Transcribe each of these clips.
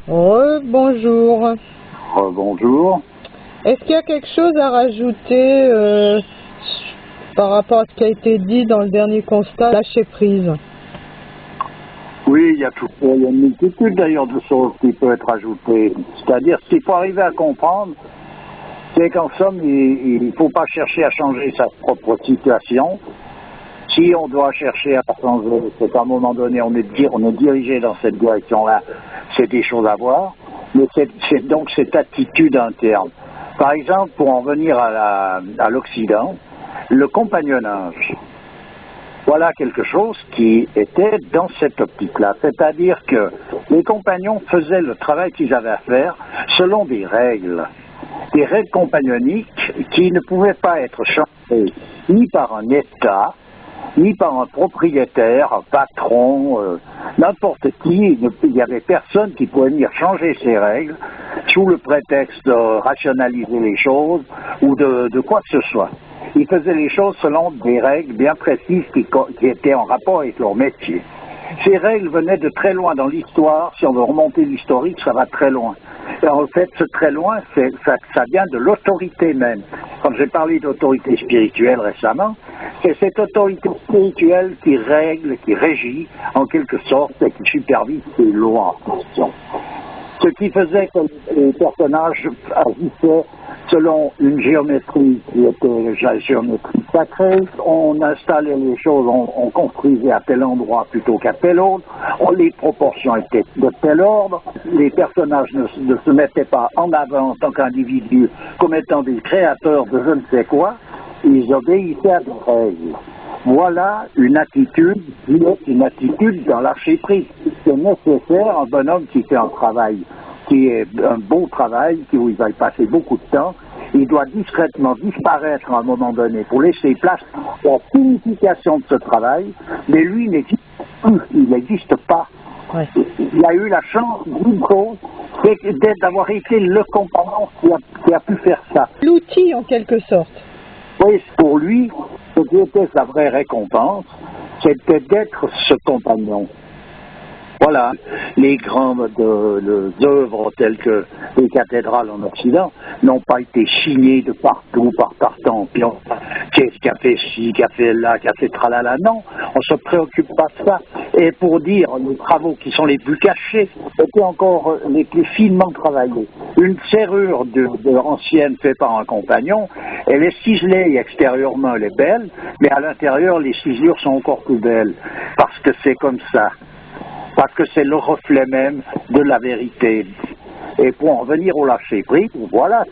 Oh, bonjour. Bonjour. Est-ce qu'il y a quelque chose à rajouter par rapport à ce qui a été dit dans le dernier constat, lâcher prise? Oui, il y a une multitude d'ailleurs de choses qui peuvent être ajoutées. C'est-à-dire, ce qu'il faut arriver à comprendre, c'est qu'en somme, il ne faut pas chercher à changer sa propre situation. Si on doit chercher à changer, c'est qu'à un moment donné, on est dirigé dans cette direction-là, c'est des choses à voir, mais c'est donc cette attitude interne. Par exemple, pour en venir à l'Occident, le compagnonnage, voilà quelque chose qui était dans cette optique-là. C'est-à-dire que les compagnons faisaient le travail qu'ils avaient à faire selon des règles compagnonniques qui ne pouvaient pas être changées ni par un État, ni par un propriétaire, un patron, n'importe qui. Il n'y avait personne qui pouvait venir changer ces règles sous le prétexte de rationaliser les choses ou de quoi que ce soit. Ils faisaient les choses selon des règles bien précises qui étaient en rapport avec leur métier. Ces règles venaient de très loin dans l'histoire. Si on veut remonter l'historique, ça va très loin. Et en fait, ce très loin, ça vient de l'autorité même. Quand j'ai parlé d'autorité spirituelle récemment, c'est cette autorité spirituelle qui règle, qui régit, en quelque sorte, et qui supervise ces lois en question. Ce qui faisait que les personnages agissaient selon une géométrie qui était la géométrie sacrée. On installait les choses, on construisait à tel endroit plutôt qu'à tel autre. Les proportions étaient de tel ordre. Les personnages ne se mettaient pas en avant en tant qu'individus comme étant des créateurs de je ne sais quoi. Ils obéissaient à des règles. Voilà une attitude qui est une attitude dans lâcher prise. C'est nécessaire, un bonhomme qui fait un travail, qui est un beau travail, où il va y passer beaucoup de temps, il doit discrètement disparaître à un moment donné pour laisser place à la signification de ce travail, mais lui n'existe plus, il n'existe pas. Ouais. Il a eu la chance d'une chose, c'est d'avoir été le compagnon qui a pu faire ça. L'outil en quelque sorte. Oui, pour lui, ce qui était sa vraie récompense, c'était d'être ce compagnon. Voilà, les grandes œuvres telles que les cathédrales en Occident n'ont pas été chignées de partout par Tartampion. Qu'est-ce qu'a fait ci, qu'a fait là, qu'a fait tralala. Non, on ne se préoccupe pas de ça. Et pour dire, les travaux qui sont les plus cachés étaient encore les plus finement travaillés. Une serrure de ancienne faite par un compagnon, elle est ciselée extérieurement, elle est belle, mais à l'intérieur, les ciselures sont encore plus belles, parce que c'est comme ça. Parce que c'est le reflet même de la vérité. Et pour en venir au lâcher-prise, voilà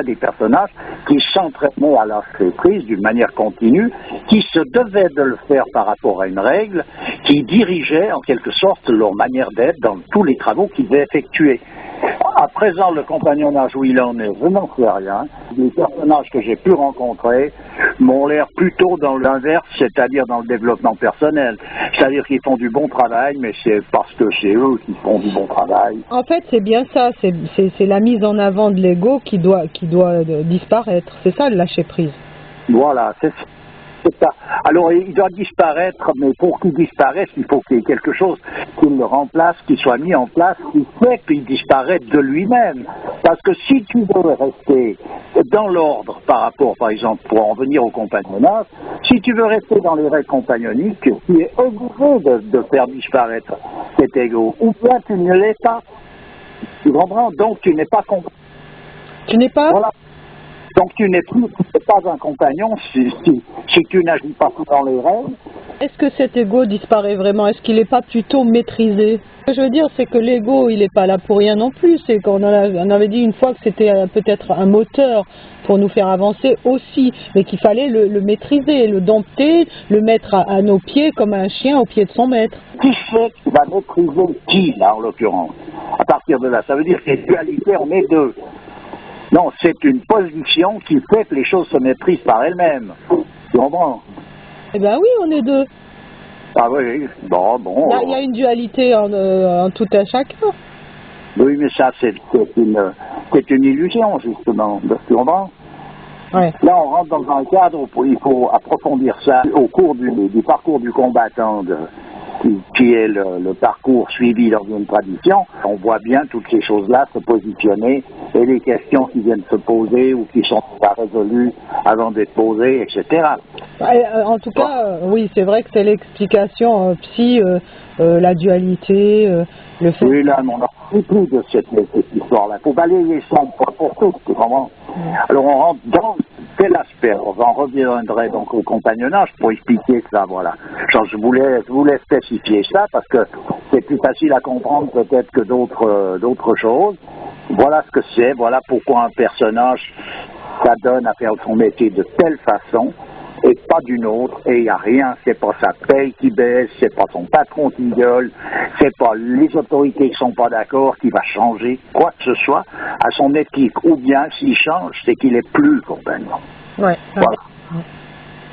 des personnages qui s'entraînaient à lâcher prise d'une manière continue, qui se devaient de le faire par rapport à une règle, qui dirigeaient en quelque sorte leur manière d'être dans tous les travaux qu'ils devaient effectuer. À présent, le compagnonnage où il en est, je n'en sais rien. Les personnages que j'ai pu rencontrer m'ont l'air plutôt dans l'inverse, c'est-à-dire dans le développement personnel. C'est-à-dire qu'ils font du bon travail, mais c'est parce que c'est eux qui font du bon travail. En fait, c'est bien ça, c'est la mise en avant de l'ego qui doit disparaître. C'est ça le lâcher prise. Voilà, c'est ça. Alors, il doit disparaître, mais pour qu'il disparaisse, il faut qu'il y ait quelque chose qui le remplace, qui soit mis en place, qui fait qu'il disparaisse de lui-même. Parce que si tu veux rester dans l'ordre par rapport, par exemple, pour en venir au compagnonnage, si tu veux rester dans les règles compagnoniques, tu es obligé de faire disparaître cet ego. Ou bien tu ne l'es pas. Tu comprends? Donc tu n'es pas compagnon. Tu n'es pas? Voilà. Donc tu n'es pas un compagnon si tu n'agis pas dans les règles. Est-ce que cet ego disparaît vraiment? Est-ce qu'il n'est pas plutôt maîtrisé? Ce que je veux dire, c'est que l'ego, il n'est pas là pour rien non plus. C'est qu'on on avait dit une fois que c'était peut-être un moteur pour nous faire avancer aussi, mais qu'il fallait le maîtriser, le dompter, le mettre à nos pieds comme un chien au pied de son maître. Qui fait qui va maîtriser qui, là, en l'occurrence? À partir de là, ça veut dire que les dualités, on est deux. Non, c'est une position qui fait que les choses se maîtrisent par elles-mêmes. Tu comprends? Eh bien oui, on est deux. Ah oui, bon. Il y a une dualité en tout à chacun. Oui, mais ça, c'est une illusion, justement. Tu comprends? Ouais. Là, on rentre dans un cadre où il faut approfondir ça au cours du parcours du combattant qui est le parcours suivi dans une tradition, on voit bien toutes ces choses-là se positionner et les questions qui viennent se poser ou qui sont pas résolues avant d'être posées, etc. En tout cas, oui, c'est vrai que c'est l'explication psy, la dualité, le fait... Oui, là, on n'a plus de cette histoire-là. Il faut balayer ça une fois pour toutes, vraiment. Alors, on rentre dans tel aspect. On reviendrait donc au compagnonnage pour expliquer ça, voilà. Genre, je voulais spécifier ça parce que c'est plus facile à comprendre peut-être que d'autres choses. Voilà ce que c'est, voilà pourquoi un personnage s'adonne à faire son métier de telle façon et pas d'une autre, et il n'y a rien, c'est pas sa paye qui baisse, c'est pas son patron qui gueule, c'est pas les autorités qui sont pas d'accord qui va changer quoi que ce soit à son éthique, ou bien s'il change, c'est qu'il est plus compagnon. Ouais. Voilà.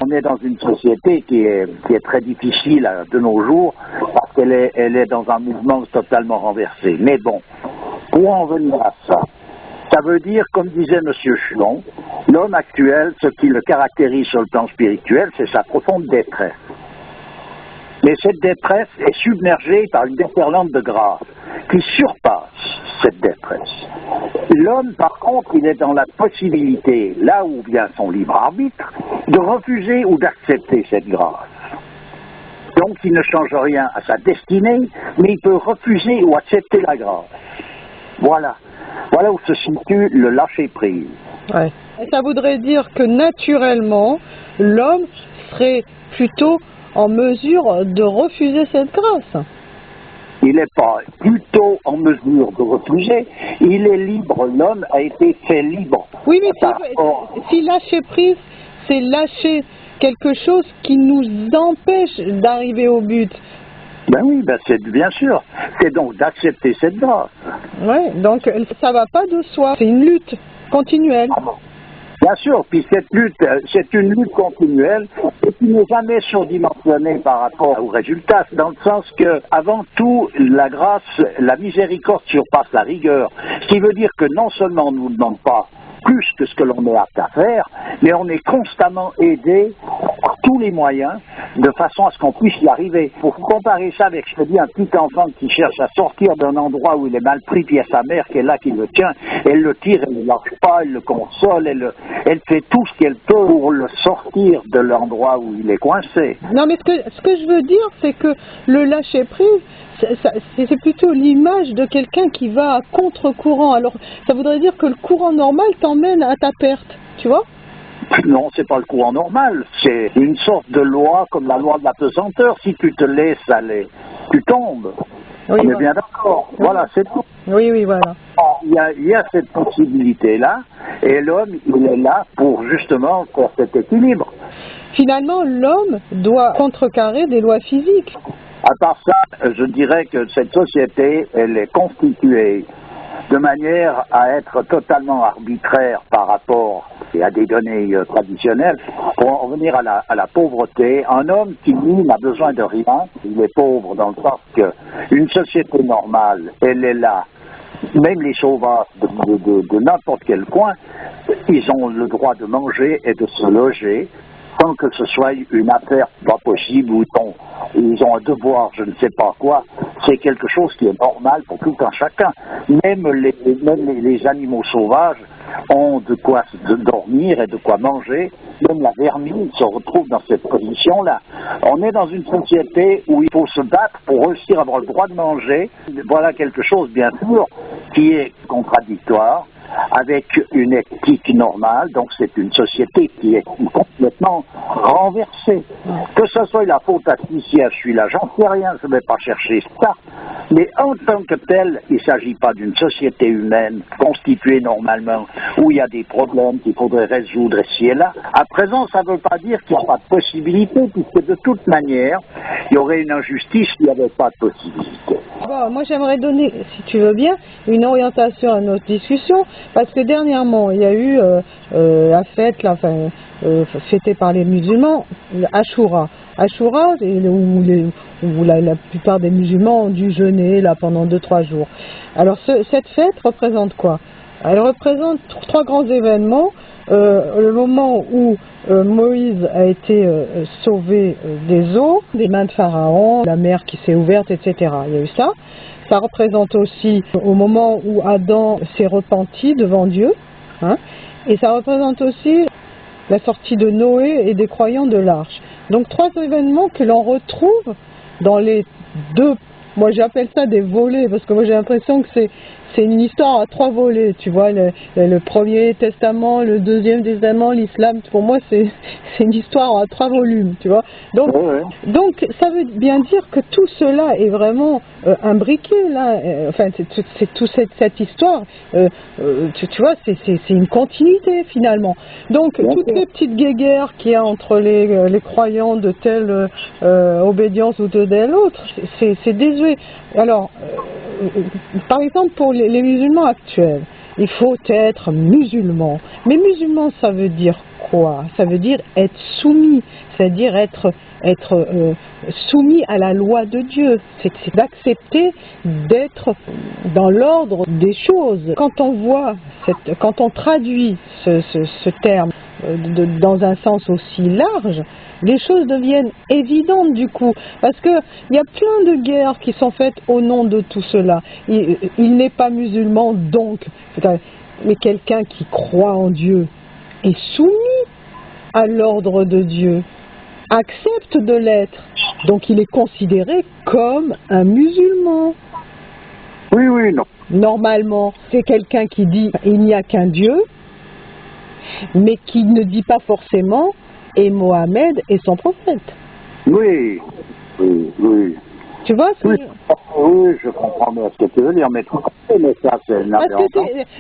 On est dans une société qui est très difficile de nos jours, parce qu'elle est dans un mouvement totalement renversé. Mais bon, pour en venir à ça, ça veut dire, comme disait M. Chulon, l'homme actuel, ce qui le caractérise sur le plan spirituel, c'est sa profonde détresse. Mais cette détresse est submergée par une déferlante de grâce qui surpasse cette détresse. L'homme, par contre, il est dans la possibilité, là où vient son libre arbitre, de refuser ou d'accepter cette grâce. Donc, il ne change rien à sa destinée, mais il peut refuser ou accepter la grâce. Voilà. Voilà où se situe le lâcher-prise. Ouais. Ça voudrait dire que naturellement, l'homme serait plutôt en mesure de refuser cette grâce. Il n'est pas plutôt en mesure de refuser, il est libre, l'homme a été fait libre. Oui, mais si lâcher prise, c'est lâcher quelque chose qui nous empêche d'arriver au but. Ben oui, ben c'est bien sûr. C'est donc d'accepter cette grâce. Oui, donc ça ne va pas de soi. C'est une lutte continuelle. Bien sûr, puis cette lutte, c'est une lutte continuelle et qui n'est jamais surdimensionnée par rapport au résultat, dans le sens que, avant tout, la grâce, la miséricorde surpasse la rigueur. Ce qui veut dire que non seulement on ne nous demande pas plus que ce que l'on est apte à faire, mais on est constamment aidé par tous les moyens de façon à ce qu'on puisse y arriver. Pour comparer ça avec, je te dis, un petit enfant qui cherche à sortir d'un endroit où il est mal pris, puis il y a sa mère qui est là, qui le tient, elle le tire, elle ne le lâche pas, elle le console, elle fait tout ce qu'elle peut pour le sortir de l'endroit où il est coincé. Non, mais ce que je veux dire, c'est que le lâcher-prise, c'est plutôt l'image de quelqu'un qui va à contre-courant. Alors, ça voudrait dire que le courant normal t'emmène à ta perte, tu vois? Non, c'est pas le courant normal. C'est une sorte de loi comme la loi de la pesanteur. Si tu te laisses aller, tu tombes. Oui, on est bien d'accord. Voilà, c'est tout. Oui, voilà. Il y a cette possibilité-là, et l'homme, il est là pour justement faire cet équilibre. Finalement, l'homme doit contrecarrer des lois physiques. À part ça, je dirais que cette société, elle est constituée de manière à être totalement arbitraire par rapport à des données traditionnelles. Pour en revenir à la pauvreté, un homme qui, lui, n'a besoin de rien, il est pauvre dans le sens qu'une société normale, elle est là. Même les sauvages de n'importe quel coin, ils ont le droit de manger et de se loger sans que ce soit une affaire pas possible où ils ont un devoir, je ne sais pas quoi. C'est quelque chose qui est normal pour tout un chacun. Même les animaux sauvages ont de quoi dormir et de quoi manger. Même la vermine se retrouve dans cette position-là. On est dans une société où il faut se battre pour réussir à avoir le droit de manger. Voilà quelque chose, bien sûr, qui est contradictoire avec une éthique normale, donc c'est une société qui est complètement renversée. Que ce soit la faute à qui je suis là, j'en sais rien, je ne vais pas chercher ça, mais en tant que tel, il ne s'agit pas d'une société humaine constituée normalement, où il y a des problèmes qu'il faudrait résoudre ici et là. À présent, ça ne veut pas dire qu'il n'y a pas de possibilité, puisque de toute manière, il y aurait une injustice s'il n'y avait pas de possibilité. Bon, moi j'aimerais donner, si tu veux bien, une orientation à notre discussion, parce que dernièrement il y a eu la fête, fêtée par les musulmans, Ashura. Ashura, où la plupart des musulmans ont dû jeûner là pendant 2-3 jours. Alors cette fête représente quoi? Elle représente trois grands événements. Le moment où Moïse a été sauvé des eaux, des mains de Pharaon, la mer qui s'est ouverte, etc. Il y a eu ça. Ça représente aussi au moment où Adam s'est repenti devant Dieu. Hein, et ça représente aussi la sortie de Noé et des croyants de l'arche. Donc trois événements que l'on retrouve dans les deux, moi j'appelle ça des volets, parce que moi j'ai l'impression que c'est une histoire à trois volets, tu vois, le premier testament, le deuxième testament, l'islam, pour moi c'est une histoire à trois volumes, tu vois. Donc ça veut bien dire que tout cela est vraiment imbriqué là, enfin c'est toute cette histoire, tu vois, c'est une continuité finalement. Donc toutes les petites guéguerres qu'il y a entre les croyants de telle obédience ou de telle autre, c'est désuet. Alors, par exemple pour les musulmans actuels, il faut être musulman. Mais musulman, ça veut dire quoi? Ça veut dire être soumis, c'est-à-dire être soumis à la loi de Dieu. C'est d'accepter d'être dans l'ordre des choses. Quand on voit, quand on traduit ce terme dans un sens aussi large, les choses deviennent évidentes du coup, parce que il y a plein de guerres qui sont faites au nom de tout cela. Il n'est pas musulman, donc, mais quelqu'un qui croit en Dieu est soumis à l'ordre de Dieu, accepte de l'être, donc il est considéré comme un musulman. Oui, non. Normalement, c'est quelqu'un qui dit il n'y a qu'un Dieu, mais qui ne dit pas forcément et Mohamed est son prophète. Oui. Tu vois ce que oui, je comprends bien ce que tu veux dire, mais ça c'est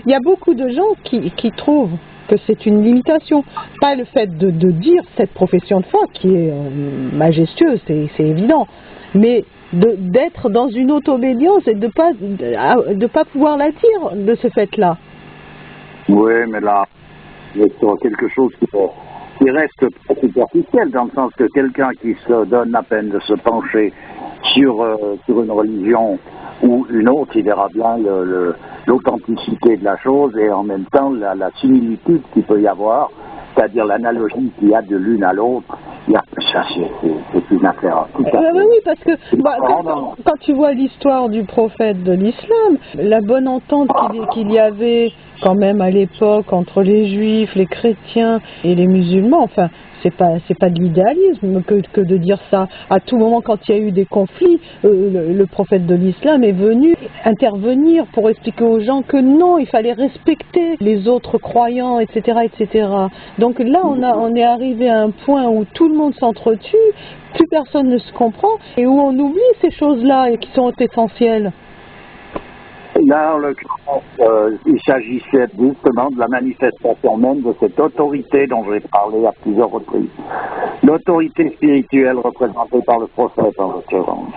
il y a beaucoup de gens qui trouvent que c'est une limitation. Pas le fait de dire cette profession de foi qui est majestueuse, c'est évident, mais d'être dans une auto-obédience et de pas pouvoir la dire de ce fait-là. Oui, mais là, il y a quelque chose qui reste superficiel, dans le sens que quelqu'un qui se donne la peine de se pencher sur une religion ou une autre, il verra bien l'authenticité de la chose et en même temps la similitude qu'il peut y avoir, c'est-à-dire l'analogie qu'il y a de l'une à l'autre. Ça, c'est une affaire. Oui, parce que quand tu vois l'histoire du prophète de l'islam, la bonne entente qu'il y avait quand même à l'époque entre les juifs, les chrétiens et les musulmans, enfin, c'est pas de l'idéalisme que de dire ça. À tout moment, quand il y a eu des conflits, le prophète de l'islam est venu intervenir pour expliquer aux gens que non, il fallait respecter les autres croyants, etc., etc. Donc là, on est arrivé à un point où tout le monde s'entretue, plus personne ne se comprend, et où on oublie ces choses-là et qui sont essentielles. Là, en l'occurrence, il s'agissait justement de la manifestation même de cette autorité dont j'ai parlé à plusieurs reprises. L'autorité spirituelle représentée par le prophète, en l'occurrence.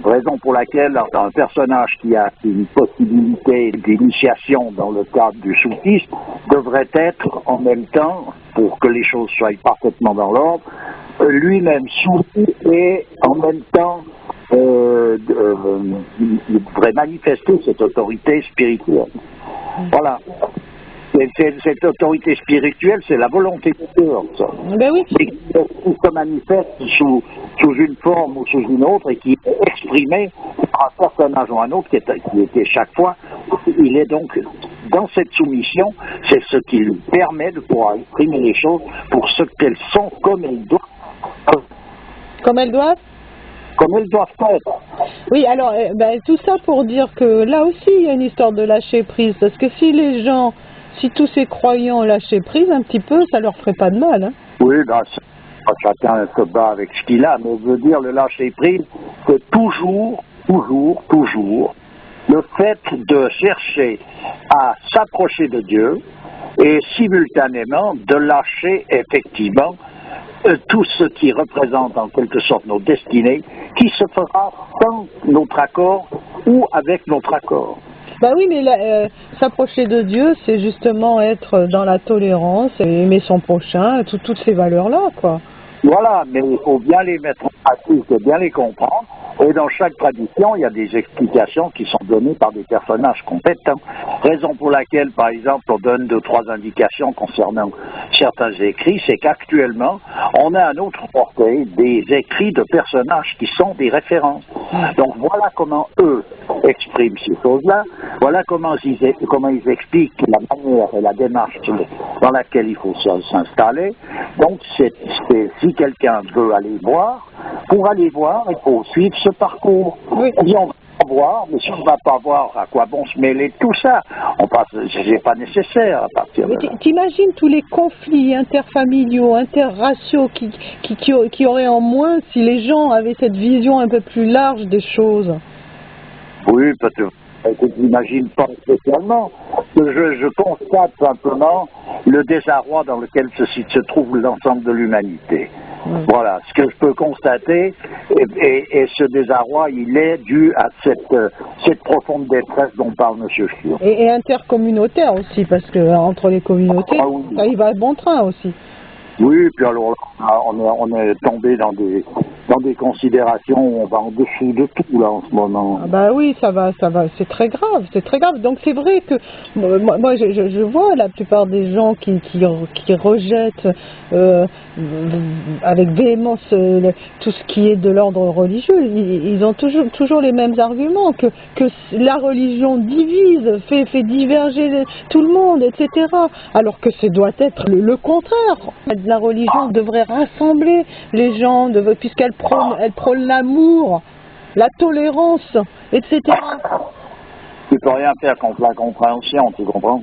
Raison pour laquelle un personnage qui a une possibilité d'initiation dans le cadre du soufisme devrait être en même temps, pour que les choses soient parfaitement dans l'ordre, lui-même soufi et en même temps il devrait manifester cette autorité spirituelle. Voilà. Cette autorité spirituelle, c'est la volonté de Dieu. Ben oui. Qui se manifeste sous une forme ou sous une autre et qui est exprimée par un personnage ou un autre qui était chaque fois. Il est donc dans cette soumission, c'est ce qui lui permet de pouvoir exprimer les choses pour ce qu'elles sont comme elles doivent. Comme elles doivent? Comme elles doivent être. Oui, alors, tout ça pour dire que là aussi, il y a une histoire de lâcher prise. Parce que si tous ces croyants lâchaient prise un petit peu, ça leur ferait pas de mal. Hein. Oui, chacun se bat avec ce qu'il a. Mais je veux dire, le lâcher prise, c'est toujours le fait de chercher à s'approcher de Dieu et simultanément de lâcher effectivement tout ce qui représente en quelque sorte nos destinées, qui se fera sans notre accord ou avec notre accord. Bah oui, mais s'approcher de Dieu, c'est justement être dans la tolérance, aimer son prochain, toutes ces valeurs-là, quoi. Voilà, mais il faut bien les mettre en pratique et bien les comprendre Et dans chaque tradition, il y a des explications qui sont données par des personnages compétents. Raison pour laquelle, par exemple, on donne 2 ou 3 indications concernant certains écrits, c'est qu'actuellement, on a à notre portée des écrits de personnages qui sont des références. Donc voilà comment eux expriment ces choses-là, voilà comment ils expliquent la manière et la démarche dans laquelle il faut s'installer. Donc si quelqu'un veut aller voir, pour aller voir, il faut suivre ce parcours. Oui. Et on va voir, mais si on ne va pas voir, à quoi bon se mêler de tout ça? C'est pas nécessaire à partir de là. T'imagines tous les conflits interfamiliaux, interraciaux qui auraient en moins si les gens avaient cette vision un peu plus large des choses. Oui, peut-être. Je n'imagine pas spécialement. Je constate simplement le désarroi dans lequel se trouve l'ensemble de l'humanité. Voilà, ce que je peux constater, et ce désarroi, il est dû à cette profonde détresse dont parle M. Chiot. Et intercommunautaire aussi, parce que entre les communautés, oui. Ça y va à bon train aussi. Oui, puis alors on est tombé dans des considérations où on va en dessous de tout là en ce moment. Ah bah oui, ça va, c'est très grave. Donc c'est vrai que moi je vois la plupart des gens qui rejettent avec véhémence tout ce qui est de l'ordre religieux. Ils ont toujours les mêmes arguments que la religion divise, fait diverger tout le monde, etc. Alors que ce doit être le contraire. La religion devrait rassembler les gens, puisqu'elle prône l'amour, la tolérance, etc. Tu peux rien faire contre la compréhension, tu comprends?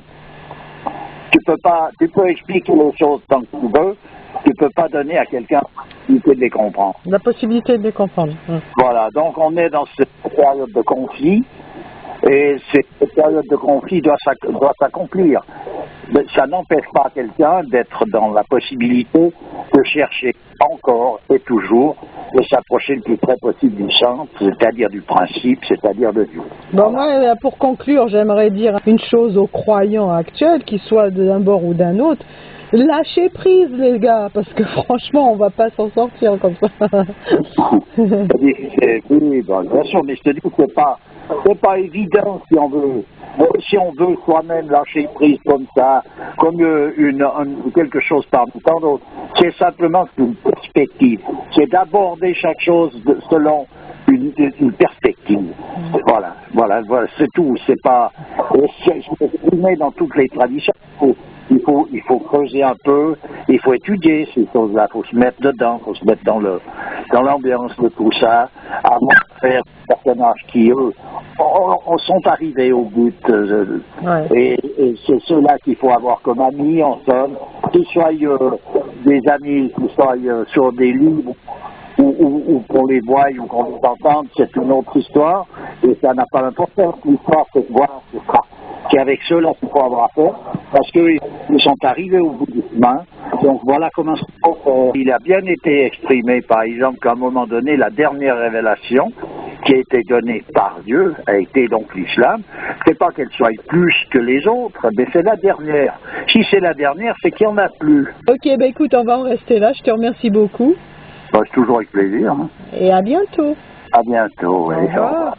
Tu peux expliquer les choses tant que tu veux, tu peux pas donner à quelqu'un la possibilité de les comprendre. La possibilité de les comprendre. Voilà, donc on est dans cette période de conflit, et cette période de conflit doit s'accomplir. Mais ça n'empêche pas quelqu'un d'être dans la possibilité de chercher encore et toujours de s'approcher le plus près possible du centre, c'est-à-dire du principe, c'est-à-dire de Dieu. Bon, moi, pour conclure, j'aimerais dire une chose aux croyants actuels, qu'ils soient d'un bord ou d'un autre. Lâchez prise, les gars, parce que franchement, on va pas s'en sortir comme ça. Oui, bien sûr, mais je te dis que c'est pas évident si on veut soi-même lâcher prise comme ça, comme quelque chose parmi tant d'autres. C'est simplement une perspective. C'est d'aborder chaque chose selon une perspective. Voilà, c'est tout. C'est pas exprimé dans toutes les traditions. Il faut creuser un peu, il faut étudier ces choses-là, il faut se mettre dedans, il faut se mettre dans l'ambiance de tout ça, avant de faire des personnages qui, eux, sont arrivés au but. Et c'est ceux-là qu'il faut avoir comme amis, en somme, qu'ils soient des amis, qu'ils soient sur des livres, ou qu'on les voie ou qu'on les entende, c'est une autre histoire, et ça n'a pas d'importance. L'histoire, c'est de voir c'est avec ceux-là qu'il faut avoir affaire, parce qu'ils sont arrivés au bout du chemin. Donc voilà comment il a bien été exprimé, par exemple, qu'à un moment donné, la dernière révélation qui a été donnée par Dieu a été donc l'islam. C'est pas qu'elle soit plus que les autres, mais c'est la dernière. Si c'est la dernière, c'est qu'il n'y en a plus. Ok, écoute, on va en rester là. Je te remercie beaucoup. C'est toujours avec plaisir. Et à bientôt. À bientôt. Au revoir.